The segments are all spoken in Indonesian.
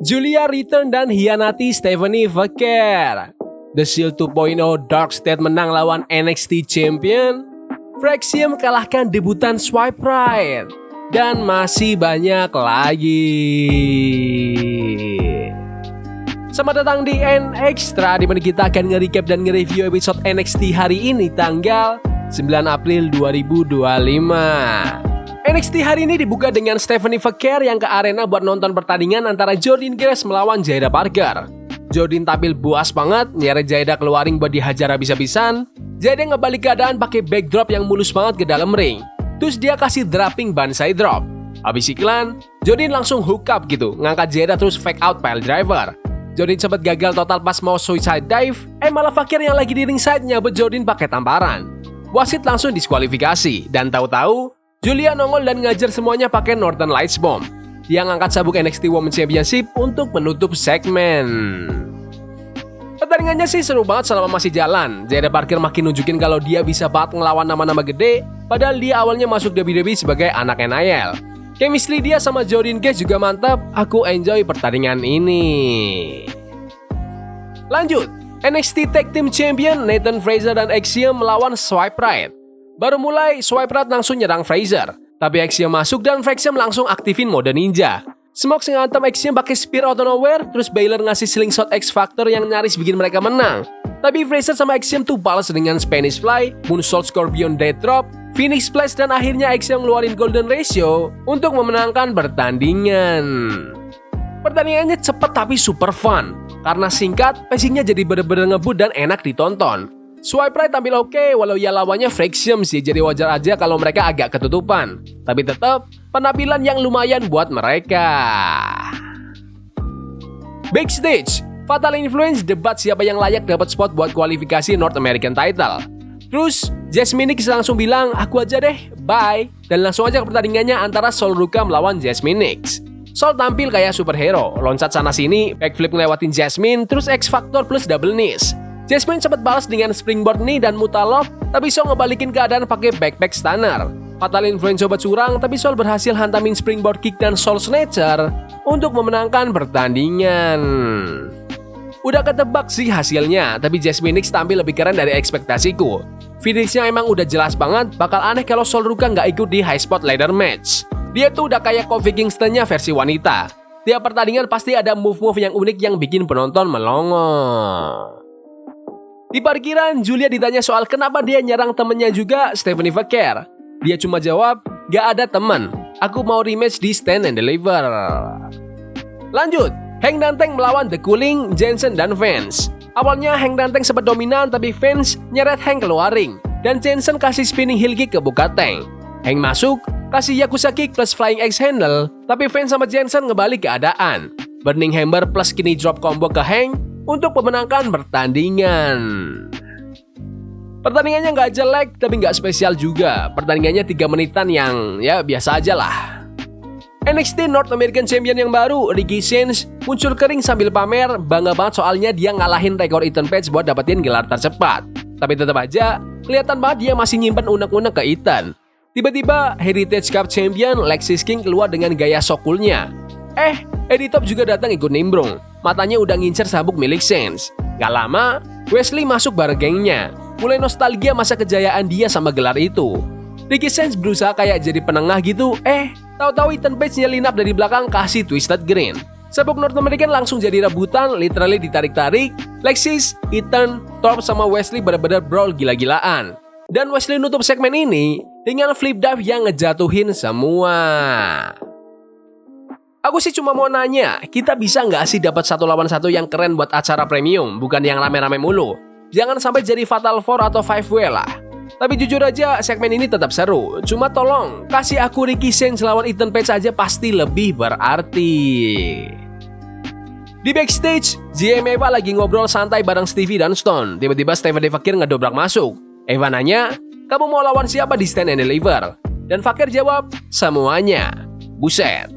Giulia return dan hianati Stephanie Vaquer. The Shield 2.0 Dark State menang lawan NXT Champion. Fraxium kalahkan debutan Swipe Right. Dan masih banyak lagi. Selamat datang di NXtra, di mana kita akan nge-recap dan nge-review episode NXT hari ini tanggal 9 April 2025. NXT hari ini dibuka dengan Stephanie Vaquer yang ke arena buat nonton pertandingan antara Jordynne Grace melawan Jaida Parker. Jordynne tampil buas banget, nyeret Jaida keluaring buat dihajar habis-habisan. Jaida ngebalik keadaan pakai backdrop yang mulus banget ke dalam ring. Terus dia kasih dropping banzai drop. Habis iklan, Jordynne langsung hook up gitu, ngangkat Jaida terus fake out pile driver. Jordynne sempat gagal total pas mau suicide dive, malah Vaquer yang lagi di ringside nyabet Jordynne pakai tamparan. Wasit langsung diskualifikasi, dan tahu-tahu Giulia nongol dan ngajar semuanya pakai Northern Lights Bomb. Dia ngangkat sabuk NXT Women's Championship untuk menutup segmen. Pertandingannya sih seru banget selama masih jalan. Jaida Parker makin nunjukin kalau dia bisa banget ngelawan nama-nama gede, padahal dia awalnya masuk WWE sebagai anak NIL. Chemistry dia sama Jordynne Grace juga mantap, aku enjoy pertandingan ini. Lanjut, NXT Tag Team Champion Nathan Frazer dan Axiom melawan Swipe Right. Baru mulai, Swipe Right langsung nyerang Frazer, tapi Axiom masuk dan Fraxium langsung aktifin mode ninja. Smoke ngantem Axiom pakai spear out of nowhere, terus Baylor ngasih slingshot X Factor yang nyaris bikin mereka menang. Tapi Frazer sama Axiom tuh balas dengan Spanish Fly, Moonsault Scorpion Death Drop, Phoenix Splash, dan akhirnya Axiom ngeluarin Golden Ratio untuk memenangkan pertandingan. Pertandingannya cepet tapi super fun, karena singkat, pacingnya jadi bener-bener ngebut dan enak ditonton. Swipe Right tampil oke, walau ya lawannya Fraxium sih, jadi wajar aja kalau mereka agak ketutupan. Tapi tetap penampilan yang lumayan buat mereka. Backstage, Fatal Influence debat siapa yang layak dapat spot buat kualifikasi North American Title. Terus Jasmine Nix langsung bilang, aku aja deh, bye. Dan langsung aja ke pertandingannya antara Sol Ruka melawan Jasmine Nix. Sol tampil kayak superhero, loncat sana sini, backflip ngelewatin Jasmine, terus X Factor plus double knees. Jasmine sempat balas dengan springboard knee dan mutalop, tapi Sol ngebalikin keadaan pakai backpack stunner. Fatal Influence coba curang, tapi Sol berhasil hantamin springboard kick dan Soul Snatcher untuk memenangkan pertandingan. Udah ketebak sih hasilnya, tapi Jasmine Nix tampil lebih keren dari ekspektasiku. Finishnya emang udah jelas banget, bakal aneh kalau Sol Ruka nggak ikut di High Spot Ladder Match. Dia tuh udah kayak Kofi Kingston-nya versi wanita. Tiap pertandingan pasti ada move-move yang unik yang bikin penonton melongo. Di parkiran, Giulia ditanya soal kenapa dia nyerang temennya juga, Stephanie Vaquer. Dia cuma jawab, gak ada temen, aku mau rematch di Stand and Deliver. Lanjut, Hank Danteng melawan The Cooling, Jensen, dan Vance. Awalnya Hank Danteng sempat dominan, tapi Vance nyeret Hank keluar ring, dan Jensen kasih spinning heel kick ke buka tank. Hank masuk, kasih Yakuza kick plus flying X handle, tapi Vance sama Jensen ngebalik keadaan. Burning Hammer plus skinny drop combo ke Hank untuk memenangkan pertandingan. Pertandingannya nggak jelek, tapi nggak spesial juga. Pertandingannya 3 menitan yang ya biasa aja lah. NXT North American Champion yang baru, Ricky Sainz, muncul kering sambil pamer, bangga banget soalnya dia ngalahin rekor Ethan Page buat dapetin gelar tercepat. Tapi tetap aja, kelihatan banget dia masih nyimpen unek-unek ke Ethan. Tiba-tiba, Heritage Cup Champion Lexis King keluar dengan gaya sokulnya. Eddie Top juga datang ikut nimbrung. Matanya udah ngincer sabuk milik Sainz. Gak lama, Wesley masuk bareng gengnya. Mulai nostalgia masa kejayaan dia sama gelar itu. Ricky Sainz berusaha kayak jadi penengah gitu. Tahu-tahu Ethan Page nyelinap dari belakang kasih Twisted Green. Sabuk North American langsung jadi rebutan, literally ditarik-tarik. Lexis, Ethan, Thorpe sama Wesley benar-benar brawl gila-gilaan. Dan Wesley nutup segmen ini dengan flip dive yang ngejatuhin semua. Aku sih cuma mau nanya, kita bisa nggak sih dapat 1 lawan 1 yang keren buat acara premium, bukan yang rame-rame mulu? Jangan sampai jadi Fatal 4 atau 5-way lah. Tapi jujur aja, segmen ini tetap seru. Cuma tolong, kasih aku Ricky Sainz lawan Ethan Page aja pasti lebih berarti. Di backstage, GM Eva lagi ngobrol santai bareng Stevie dan Stone. Tiba-tiba Stephanie Vaquer ngedobrak masuk. Eva nanya, kamu mau lawan siapa di Stand and Deliver? Dan Vaquer jawab, semuanya. Buset.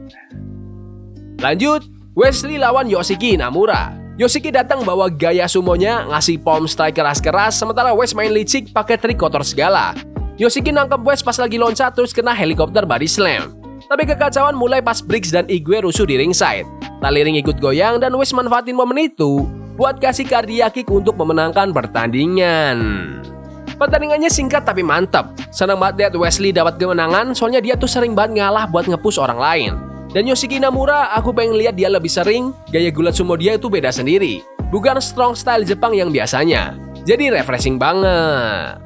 Lanjut, Wesley lawan Yoshiki Inamura. Yoshiki datang bawa gaya sumonya, ngasih palm strike keras-keras, sementara Wes main licik pakai trik kotor segala. Yoshiki nangkep Wes pas lagi loncat terus kena helikopter body slam. Tapi kekacauan mulai pas Briggs dan Igwe rusuh di ringside. Tali ring ikut goyang dan Wes manfaatin momen itu buat kasih cardiac kick untuk memenangkan pertandingan. Pertandingannya singkat tapi mantap. Senang banget lihat Wesley dapat kemenangan, soalnya dia tuh sering banget ngalah buat nge-push orang lain. Dan Yoshiki Inamura, aku pengen lihat dia lebih sering, gaya gulat sumo dia itu beda sendiri. Bukan strong style Jepang yang biasanya. Jadi refreshing banget.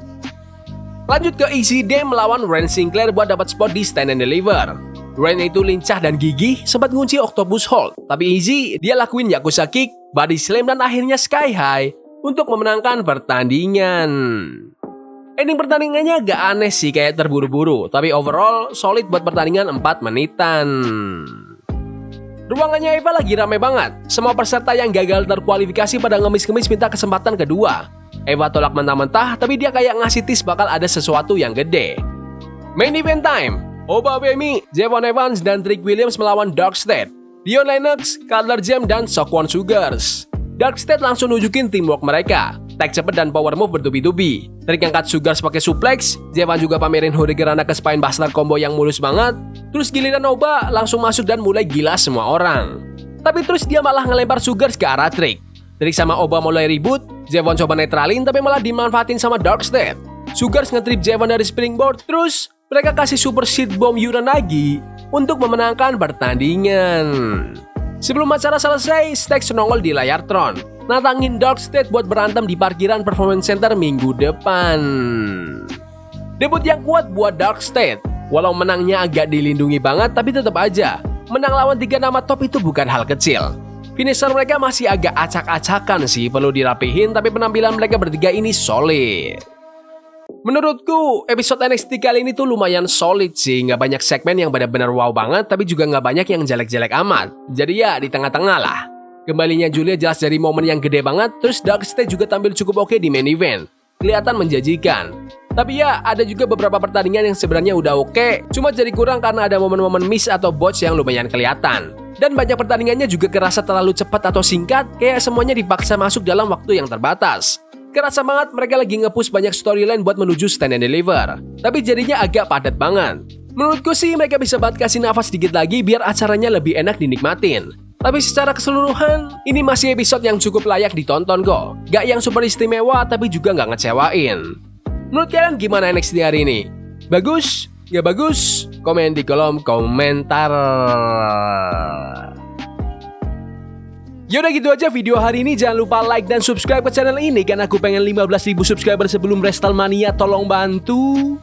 Lanjut ke Easy Day melawan Ren Sinclair buat dapat spot di Stand and Deliver. Ren itu lincah dan gigih, sempat ngunci Octopus Hold. Tapi Easy, dia lakuin Yakuza Kick, Body Slam dan akhirnya Sky High untuk memenangkan pertandingan. Ending pertandingannya agak aneh sih, kayak terburu-buru. Tapi overall, solid buat pertandingan 4 menitan. Ruangannya Eva lagi rame banget. Semua peserta yang gagal terkualifikasi pada ngemis-ngemis minta kesempatan kedua. Eva tolak mentah-mentah, tapi dia kayak ngasih tis bakal ada sesuatu yang gede. Main event time. Oba Bemi, Javon Evans dan Trick Williams melawan Darkstate, Dion Lennox, Cutler Jam dan Sokwon Sugars. Darkstate langsung nunjukin teamwork mereka. Tag cepet dan power move bertubi-tubi. Trick angkat Sugars pakai suplex, Javon juga pamerin Hurricanrana ke spine buster combo yang mulus banget. Terus giliran Oba langsung masuk dan mulai gila semua orang. Tapi terus dia malah ngelempar Sugars ke arah Trick. Trick sama Oba mulai ribut, Javon coba netralin tapi malah dimanfaatin sama Darkstate. Sugars ngetrip Javon dari springboard, terus mereka kasih super seed bomb Uranagi untuk memenangkan pertandingan. Sebelum acara selesai, Stax nongol di layar Tron, natangin Darkstate buat berantem di parkiran Performance Center minggu depan. Debut yang kuat buat Darkstate, walau menangnya agak dilindungi banget, tapi tetap aja menang lawan 3 nama top itu bukan hal kecil. Finisher mereka masih agak acak-acakan sih, perlu dirapihin, tapi penampilan mereka bertiga ini solid. Menurutku, episode NXT kali ini tuh lumayan solid sih. Nggak banyak segmen yang benar-benar wow banget, tapi juga nggak banyak yang jelek-jelek amat. Jadi ya, di tengah-tengah lah. Kembalinya Julia jelas dari momen yang gede banget, terus Darkstate juga tampil cukup oke di main event. Kelihatan menjanjikan. Tapi ya, ada juga beberapa pertandingan yang sebenarnya udah oke, cuma jadi kurang karena ada momen-momen miss atau botch yang lumayan kelihatan. Dan banyak pertandingannya juga kerasa terlalu cepat atau singkat, kayak semuanya dipaksa masuk dalam waktu yang terbatas. Kerasa banget mereka lagi nge-push banyak storyline buat menuju Stand and Deliver, tapi jadinya agak padat banget. Menurutku sih mereka bisa banget kasih nafas dikit lagi biar acaranya lebih enak dinikmatin. Tapi secara keseluruhan, ini masih episode yang cukup layak ditonton kok. Gak yang super istimewa tapi juga gak ngecewain. Menurut kalian gimana NXT hari ini? Bagus? Gak bagus? Komen di kolom komentar. Yaudah gitu aja video hari ini, jangan lupa like dan subscribe ke channel ini karena aku pengen 15.000 subscriber sebelum WrestleMania, tolong bantu.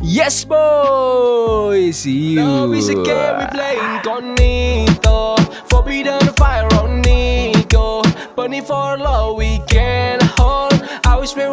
Yes boy, see you. Love is a game we playing Cognito, forbidden fire on Nico, burning for love we can hold. I wish we